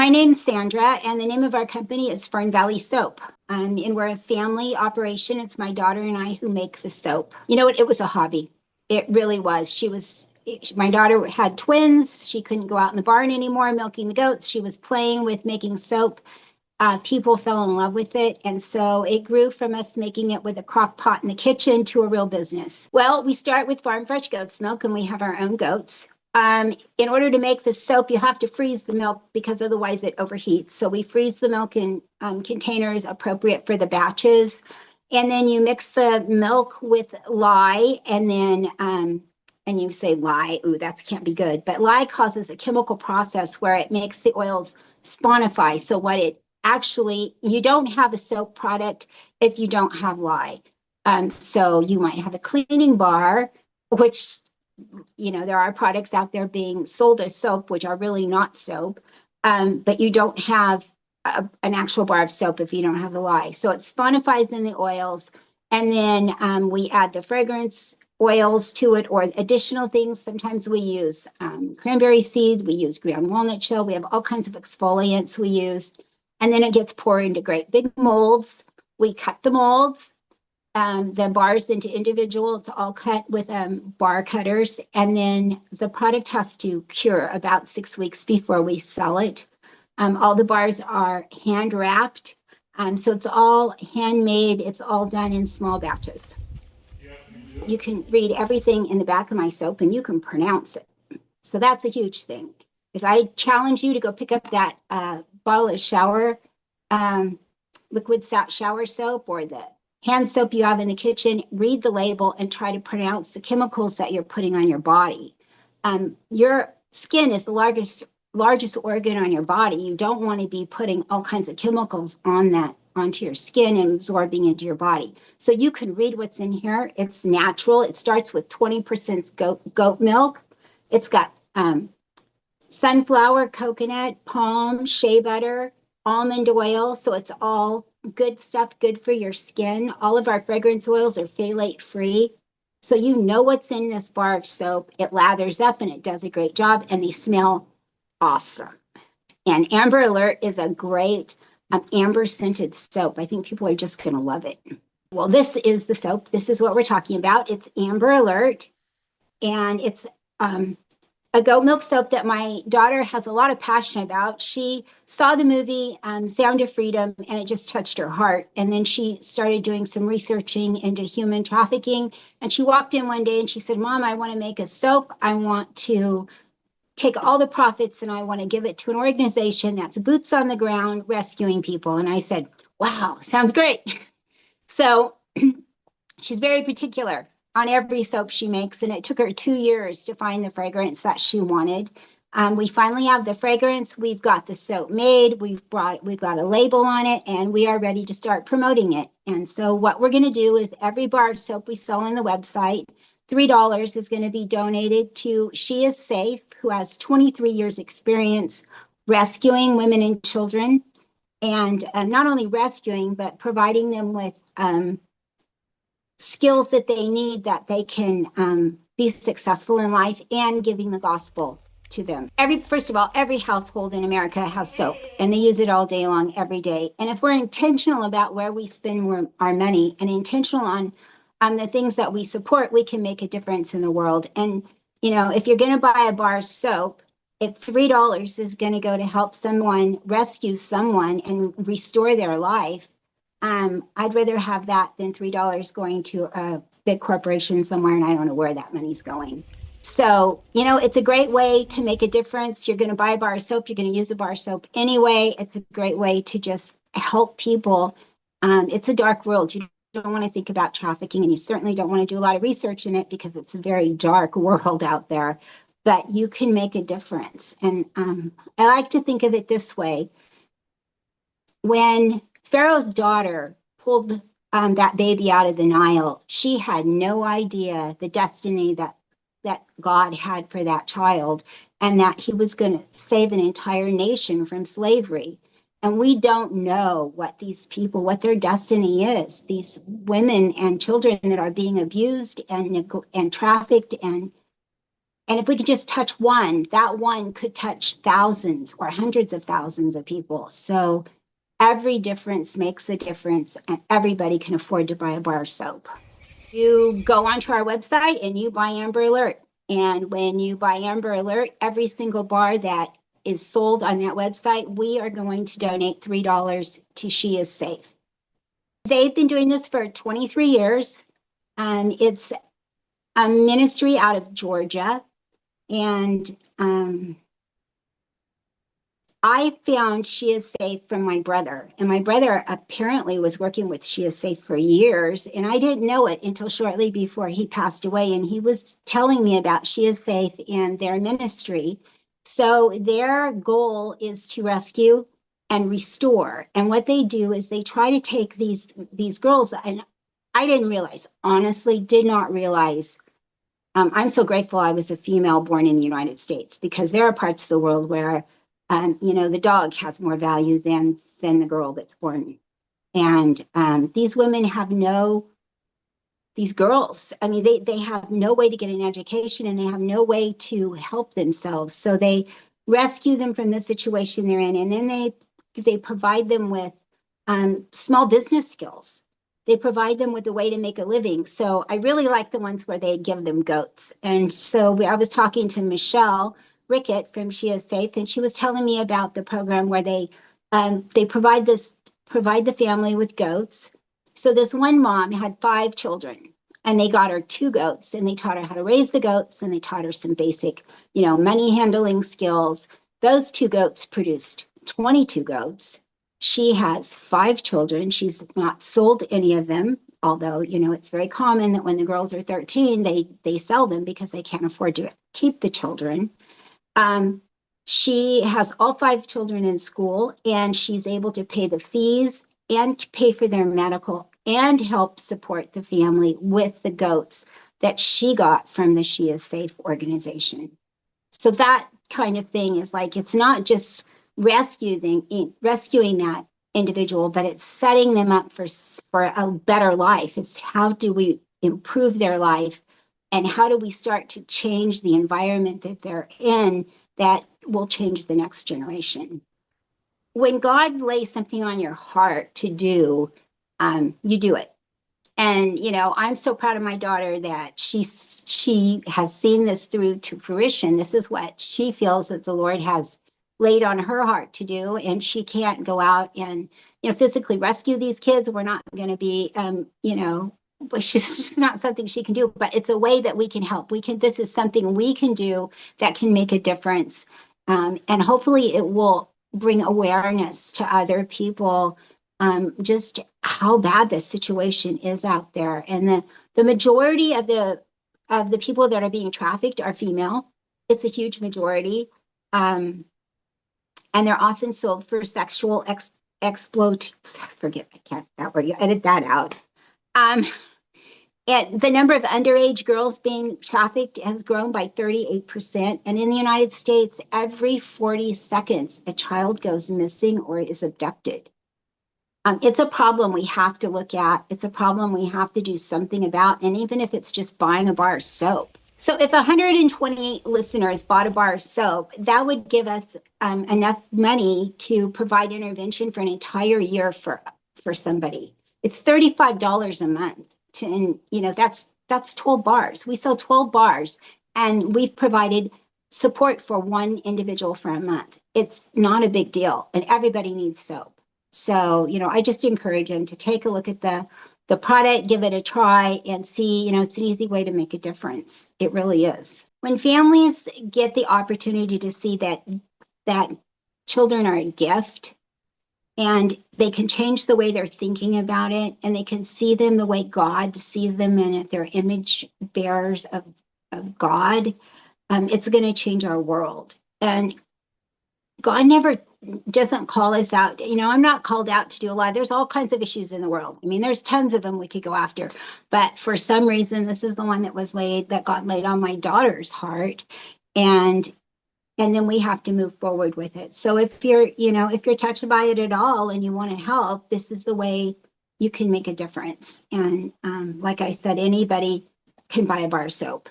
my name's Sandra, and the name of our company is Fern Valley Soap. And we're a family operation. It's my daughter and I who make the soap. You know what? It was a hobby. It really was. My daughter had twins. She couldn't go out in the barn anymore milking the goats. She was playing with making soap. People fell in love with it. And so it grew from us making it with a crock pot in the kitchen to a real business. Well, we start with farm fresh goat's milk, and we have our own goats. In order to make the soap, you have to freeze the milk because otherwise it overheats. So we freeze the milk in containers appropriate for the batches. And then you mix the milk with lye, and then, and you say lye, ooh, that can't be good. But lye causes a chemical process where it makes the oils sponify. So you don't have a soap product if you don't have lye. So you might have a cleaning bar, which there are products out there being sold as soap, which are really not soap, but you don't have an actual bar of soap if you don't have the lye. So it sponifies in the oils, and then we add the fragrance oils to it or additional things. Sometimes we use cranberry seeds, we use ground walnut shell, we have all kinds of exfoliants we use, and then it gets poured into great big molds. We cut the molds, the bars into individual. It's all cut with bar cutters, and then the product has to cure about 6 weeks before we sell it. All the bars are hand wrapped, so it's all handmade. It's all done in small batches. You can read everything in the back of my soap, and you can pronounce it. So that's a huge thing. If I challenge you to go pick up that bottle of liquid shower soap or the hand soap you have in the kitchen, read the label and try to pronounce the chemicals that you're putting on your body. Your skin is the largest organ on your body. You don't want to be putting all kinds of chemicals onto your skin and absorbing into your body. So you can read what's in here. It's natural. It starts with 20% goat milk. It's got sunflower, coconut, palm, shea butter, almond oil. So it's all good stuff, good for your skin. All of our fragrance oils are phthalate free. So you know what's in this bar of soap. It lathers up and it does a great job, and they smell awesome. And Amber Alert is a great amber scented soap. I think people are just going to love it. Well, this is the soap. This is what we're talking about. It's Amber Alert, and it's a goat milk soap that my daughter has a lot of passion about. She saw the movie Sound of Freedom, and it just touched her heart. And then she started doing some researching into human trafficking. And she walked in one day and she said, "Mom, I want to make a soap. I want to take all the profits and I want to give it to an organization that's boots on the ground rescuing people." And I said, "Wow, sounds great." So she's very particular on every soap she makes, and it took her 2 years to find the fragrance that she wanted. We finally have the fragrance. We've got the soap made. We've got a label on it, and we are ready to start promoting it. And so what we're going to do is every bar of soap we sell on the website, $3 is going to be donated to She Is Safe, who has 23 years experience rescuing women and children, and not only rescuing, but providing them with skills that they need that they can be successful in life, and giving the gospel to them. First of all, every household in America has soap, and they use it all day long, every day. And if we're intentional about where we spend our money and intentional on the things that we support, we can make a difference in the world. And, if you're going to buy a bar of soap, if $3 is going to go to help someone rescue someone and restore their life, I'd rather have that than $3 going to a big corporation somewhere, and I don't know where that money's going. So, it's a great way to make a difference. You're going to buy a bar of soap, you're going to use a bar of soap anyway. It's a great way to just help people. It's a dark world. You don't want to think about trafficking, and you certainly don't want to do a lot of research in it because it's a very dark world out there, but you can make a difference. And I like to think of it this way. When Pharaoh's daughter pulled that baby out of the Nile, she had no idea the destiny that God had for that child, and that he was going to save an entire nation from slavery. And we don't know what these people, what their destiny is, these women and children that are being abused and trafficked and And if we could just touch one, that one could touch thousands or hundreds of thousands of people. So every difference makes a difference, and everybody can afford to buy a bar of soap. You go onto our website and you buy Amber Alert. And when you buy Amber Alert, every single bar that is sold on that website, we are going to donate $3 to She Is Safe. They've been doing this for 23 years. It's a ministry out of Georgia. And I found She Is Safe from my brother. And my brother apparently was working with She Is Safe for years. And I didn't know it until shortly before he passed away. And he was telling me about She Is Safe and their ministry. So their goal is to rescue and restore. And what they do is they try to take these girls, and I didn't realize, honestly, did not realize. I'm so grateful I was a female born in the United States, because there are parts of the world where the dog has more value than the girl that's born. And these women have these girls, I mean, they have no way to get an education, and they have no way to help themselves. So they rescue them from the situation they're in, and then they provide them with small business skills. They provide them with a way to make a living. So I really like the ones where they give them goats. And so I was talking to Michelle Rickett from She Is Safe, and she was telling me about the program where they provide the family with goats. So this one mom had 5 children, and they got her 2 goats, and they taught her how to raise the goats, and they taught her some basic, money handling skills. Those 2 goats produced 22 goats. She has 5 children. She's not sold any of them, although, it's very common that when the girls are 13, they sell them because they can't afford to keep the children. She has all 5 children in school, and she's able to pay the fees and pay for their medical and help support the family with the goats that she got from the She Is Safe organization. So that kind of thing is like, it's not just rescuing that individual, but it's setting them up for a better life. It's how do we improve their life, and how do we start to change the environment that they're in that will change the next generation. When God lays something on your heart to do, you do it. And, I'm so proud of my daughter that she has seen this through to fruition. This is what she feels that the Lord has laid on her heart to do. And she can't go out and, physically rescue these kids. We're not going to be, it's just not something she can do, but it's a way that we can help. This is something we can do that can make a difference. And hopefully it will bring awareness to other people, just how bad this situation is out there. And the majority of the people that are being trafficked are female. It's a huge majority. And they're often sold for sexual forget, I can't, that word, you edit that out. And the number of underage girls being trafficked has grown by 38%. And in the United States, every 40 seconds, a child goes missing or is abducted. It's a problem we have to look at. It's a problem we have to do something about. And even if it's just buying a bar of soap. So if 128 listeners bought a bar of soap, that would give us enough money to provide intervention for an entire year for somebody. It's $35 a month. And that's 12 bars. We sell 12 bars, and we've provided support for one individual for a month. It's not a big deal, and everybody needs soap. So, I just encourage them to take a look at the product, give it a try, and see, it's an easy way to make a difference. It really is. When families get the opportunity to see that children are a gift, and they can change the way they're thinking about it, and they can see them the way God sees them, and if they're image bearers of God, it's going to change our world. And God never doesn't call us out. I'm not called out to do a lot. There's all kinds of issues in the world. I mean, there's tons of them we could go after. But for some reason, this is the one that God laid on my daughter's heart. And then we have to move forward with it. So if you're touched by it at all and you want to help, this is the way you can make a difference. And like I said, anybody can buy a bar of soap.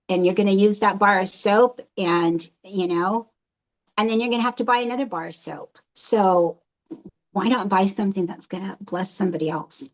and you're going to use that bar of soap, and and then you're going to have to buy another bar of soap. So why not buy something that's going to bless somebody else?